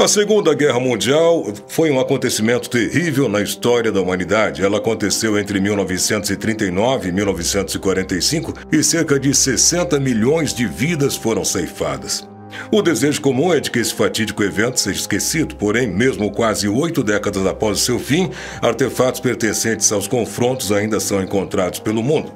A Segunda Guerra Mundial foi um acontecimento terrível na história da humanidade. Ela aconteceu entre 1939 e 1945 e cerca de 60 milhões de vidas foram ceifadas. O desejo comum é de que esse fatídico evento seja esquecido, porém, mesmo quase 8 décadas após o seu fim, artefatos pertencentes aos confrontos ainda são encontrados pelo mundo.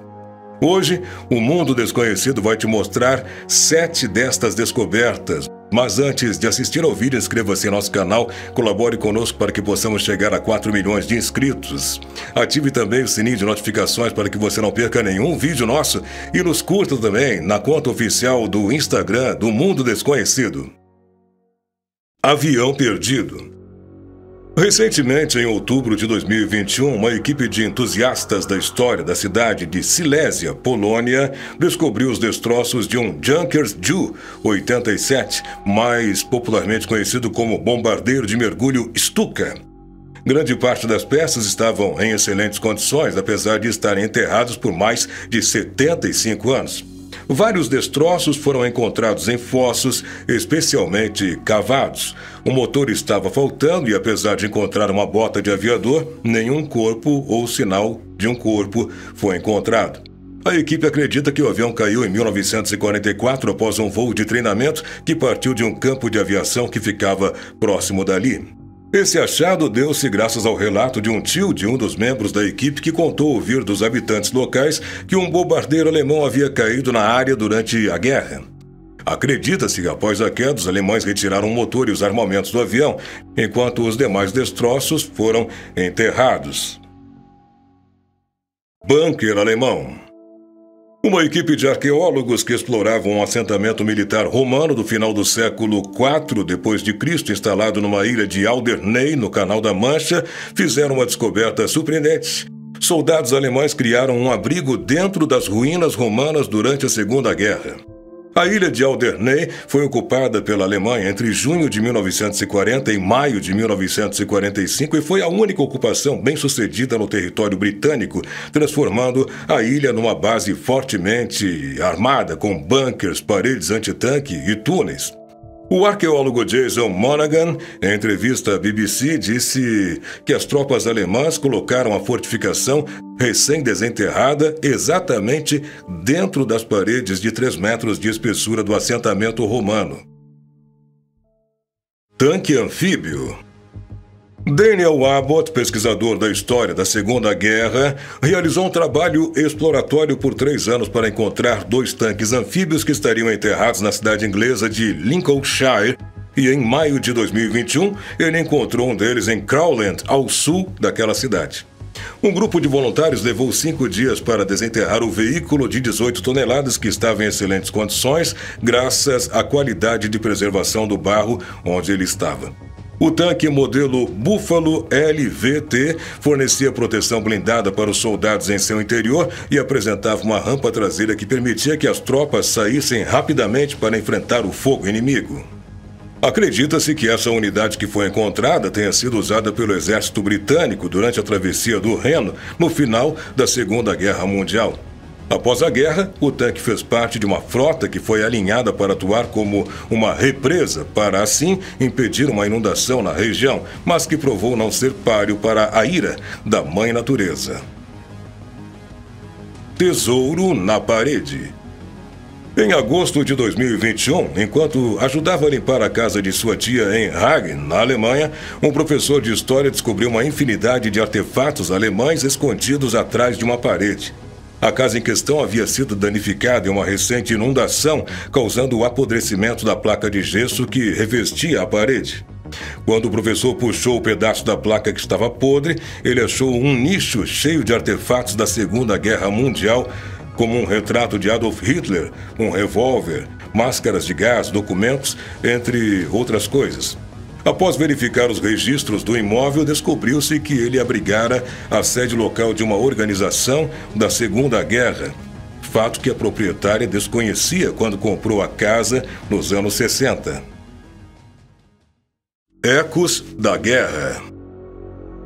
Hoje, o Mundo Desconhecido vai te mostrar 7 destas descobertas. Mas antes de assistir ao vídeo, inscreva-se em nosso canal, colabore conosco para que possamos chegar a 4 milhões de inscritos. Ative também o sininho de notificações para que você não perca nenhum vídeo nosso e nos curta também na conta oficial do Instagram do Mundo Desconhecido. Avião perdido. Recentemente, em outubro de 2021, uma equipe de entusiastas da história da cidade de Silésia, Polônia, descobriu os destroços de um Junkers Ju-87, mais popularmente conhecido como bombardeiro de mergulho Stuka. Grande parte das peças estavam em excelentes condições, apesar de estarem enterrados por mais de 75 anos. Vários destroços foram encontrados em fossos, especialmente cavados. O motor estava faltando e, apesar de encontrar uma bota de aviador, nenhum corpo ou sinal de um corpo foi encontrado. A equipe acredita que o avião caiu em 1944 após um voo de treinamento que partiu de um campo de aviação que ficava próximo dali. Esse achado deu-se graças ao relato de um tio de um dos membros da equipe que contou ouvir dos habitantes locais que um bombardeiro alemão havia caído na área durante a guerra. Acredita-se que após a queda, os alemães retiraram o motor e os armamentos do avião, enquanto os demais destroços foram enterrados. Bunker alemão. Uma equipe de arqueólogos que exploravam um assentamento militar romano do final do século IV d.C., instalado numa ilha de Alderney, no Canal da Mancha, fizeram uma descoberta surpreendente. Soldados alemães criaram um abrigo dentro das ruínas romanas durante a Segunda Guerra. A ilha de Alderney foi ocupada pela Alemanha entre junho de 1940 e maio de 1945 e foi a única ocupação bem-sucedida no território britânico, transformando a ilha numa base fortemente armada com bunkers, paredes antitanque e túneis. O arqueólogo Jason Monaghan, em entrevista à BBC, disse que as tropas alemãs colocaram a fortificação recém-desenterrada exatamente dentro das paredes de 3 metros de espessura do assentamento romano. Tanque anfíbio. Daniel Abbott, pesquisador da história da Segunda Guerra, realizou um trabalho exploratório por 3 anos para encontrar 2 tanques anfíbios que estariam enterrados na cidade inglesa de Lincolnshire, e em maio de 2021 ele encontrou um deles em Crowland, ao sul daquela cidade. Um grupo de voluntários levou 5 dias para desenterrar o veículo de 18 toneladas que estava em excelentes condições, graças à qualidade de preservação do barro onde ele estava. O tanque modelo Buffalo LVT fornecia proteção blindada para os soldados em seu interior e apresentava uma rampa traseira que permitia que as tropas saíssem rapidamente para enfrentar o fogo inimigo. Acredita-se que essa unidade que foi encontrada tenha sido usada pelo exército britânico durante a travessia do Reno no final da Segunda Guerra Mundial. Após a guerra, o tanque fez parte de uma frota que foi alinhada para atuar como uma represa para, assim, impedir uma inundação na região, mas que provou não ser páreo para a ira da Mãe Natureza. Tesouro na parede. Em agosto de 2021, enquanto ajudava a limpar a casa de sua tia em Hagen, na Alemanha, um professor de história descobriu uma infinidade de artefatos alemães escondidos atrás de uma parede. A casa em questão havia sido danificada em uma recente inundação, causando o apodrecimento da placa de gesso que revestia a parede. Quando o professor puxou o pedaço da placa que estava podre, ele achou um nicho cheio de artefatos da Segunda Guerra Mundial, como um retrato de Adolf Hitler, um revólver, máscaras de gás, documentos, entre outras coisas. Após verificar os registros do imóvel, descobriu-se que ele abrigara a sede local de uma organização da Segunda Guerra, fato que a proprietária desconhecia quando comprou a casa nos anos 60. Ecos da Guerra.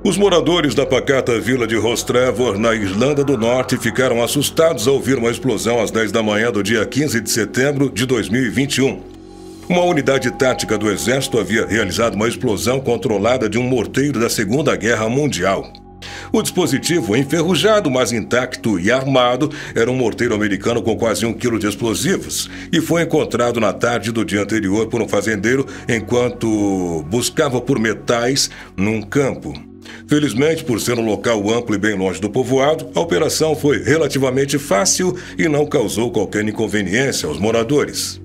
Os moradores da pacata vila de Rostrevor, na Irlanda do Norte, ficaram assustados ao ouvir uma explosão às 10 da manhã do dia 15 de setembro de 2021. Uma unidade tática do Exército havia realizado uma explosão controlada de um morteiro da Segunda Guerra Mundial. O dispositivo, enferrujado, mas intacto e armado, era um morteiro americano com quase 1 quilo de explosivos e foi encontrado na tarde do dia anterior por um fazendeiro enquanto buscava por metais num campo. Felizmente, por ser um local amplo e bem longe do povoado, a operação foi relativamente fácil e não causou qualquer inconveniência aos moradores.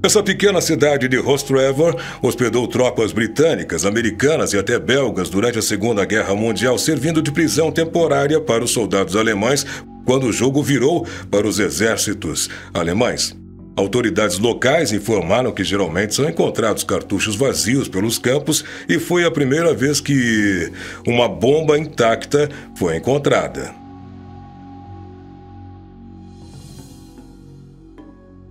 Essa pequena cidade de Rostrevor hospedou tropas britânicas, americanas e até belgas durante a Segunda Guerra Mundial, servindo de prisão temporária para os soldados alemães quando o jogo virou para os exércitos alemães. Autoridades locais informaram que geralmente são encontrados cartuchos vazios pelos campos e foi a primeira vez que uma bomba intacta foi encontrada.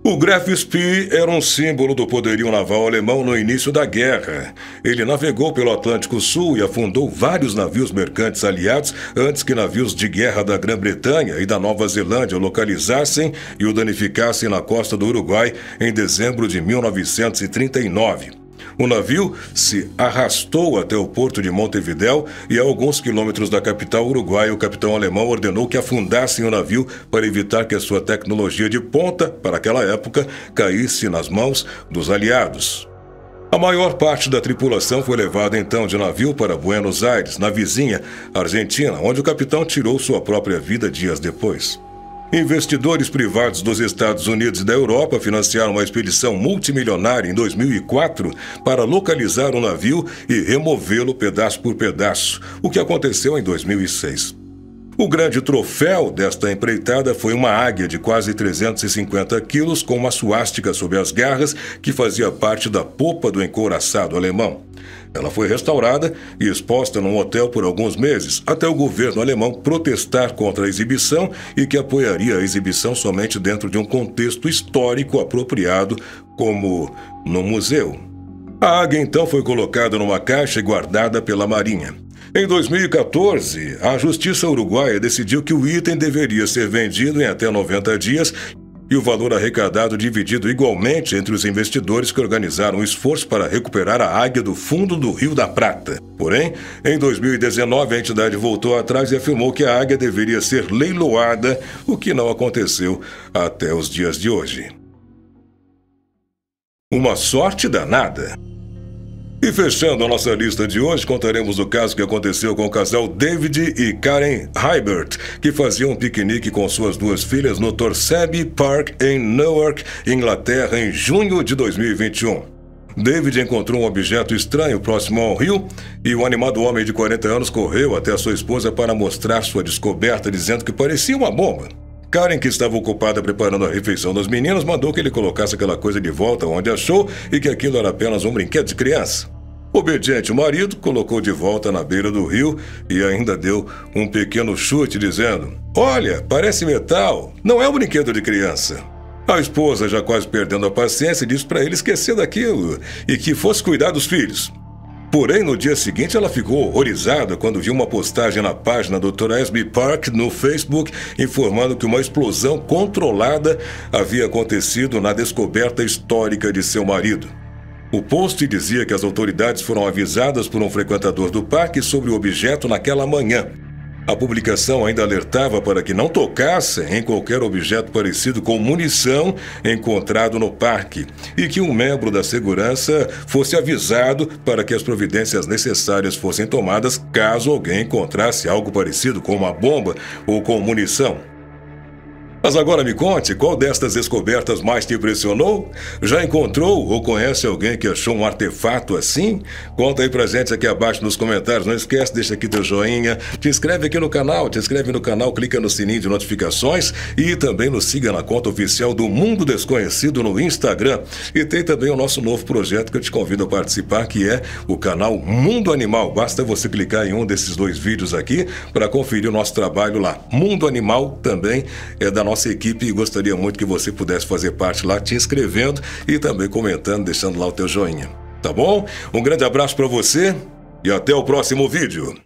O Graf Spee era um símbolo do poderio naval alemão no início da guerra. Ele navegou pelo Atlântico Sul e afundou vários navios mercantes aliados antes que navios de guerra da Grã-Bretanha e da Nova Zelândia o localizassem e o danificassem na costa do Uruguai em dezembro de 1939. O navio se arrastou até o porto de Montevidéu e a alguns quilômetros da capital uruguaia, o capitão alemão ordenou que afundassem o navio para evitar que a sua tecnologia de ponta, para aquela época, caísse nas mãos dos aliados. A maior parte da tripulação foi levada então de navio para Buenos Aires, na vizinha Argentina, onde o capitão tirou sua própria vida dias depois. Investidores privados dos Estados Unidos e da Europa financiaram uma expedição multimilionária em 2004 para localizar o navio e removê-lo pedaço por pedaço, o que aconteceu em 2006. O grande troféu desta empreitada foi uma águia de quase 350 quilos com uma suástica sob as garras que fazia parte da popa do encouraçado alemão. Ela foi restaurada e exposta num hotel por alguns meses, até o governo alemão protestar contra a exibição e que apoiaria a exibição somente dentro de um contexto histórico apropriado, como no museu. A águia então foi colocada numa caixa e guardada pela Marinha. Em 2014, a Justiça Uruguaia decidiu que o item deveria ser vendido em até 90 dias e o valor arrecadado dividido igualmente entre os investidores que organizaram um esforço para recuperar a águia do fundo do Rio da Prata. Porém, em 2019, a entidade voltou atrás e afirmou que a águia deveria ser leiloada, o que não aconteceu até os dias de hoje. Uma sorte danada! E fechando a nossa lista de hoje, contaremos o caso que aconteceu com o casal David e Karen Hybert, que faziam um piquenique com suas duas filhas no Torseby Park em Newark, Inglaterra, em junho de 2021. David encontrou um objeto estranho próximo ao rio e o animado homem de 40 anos correu até a sua esposa para mostrar sua descoberta, dizendo que parecia uma bomba. Karen, que estava ocupada preparando a refeição das meninas, mandou que ele colocasse aquela coisa de volta onde achou e que aquilo era apenas um brinquedo de criança. Obediente, o marido colocou de volta na beira do rio e ainda deu um pequeno chute, dizendo: "Olha, parece metal, não é um brinquedo de criança." A esposa, já quase perdendo a paciência, disse para ele esquecer daquilo e que fosse cuidar dos filhos. Porém, no dia seguinte, ela ficou horrorizada quando viu uma postagem na página do Torseby Park no Facebook informando que uma explosão controlada havia acontecido na descoberta histórica de seu marido. O post dizia que as autoridades foram avisadas por um frequentador do parque sobre o objeto naquela manhã. A publicação ainda alertava para que não tocassem em qualquer objeto parecido com munição encontrado no parque e que um membro da segurança fosse avisado para que as providências necessárias fossem tomadas caso alguém encontrasse algo parecido com uma bomba ou com munição. Mas agora me conte, qual destas descobertas mais te impressionou? Já encontrou ou conhece alguém que achou um artefato assim? Conta aí pra gente aqui abaixo nos comentários. Não esquece, deixa aqui teu joinha, te inscreve aqui no canal, clica no sininho de notificações e também nos siga na conta oficial do Mundo Desconhecido no Instagram. E tem também o nosso novo projeto que eu te convido a participar, que é o canal Mundo Animal. Basta você clicar em um desses dois vídeos aqui para conferir o nosso trabalho lá. Mundo Animal também é da nossa equipe e gostaria muito que você pudesse fazer parte lá, te inscrevendo e também comentando, deixando lá o teu joinha. Tá bom? Um grande abraço para você e até o próximo vídeo.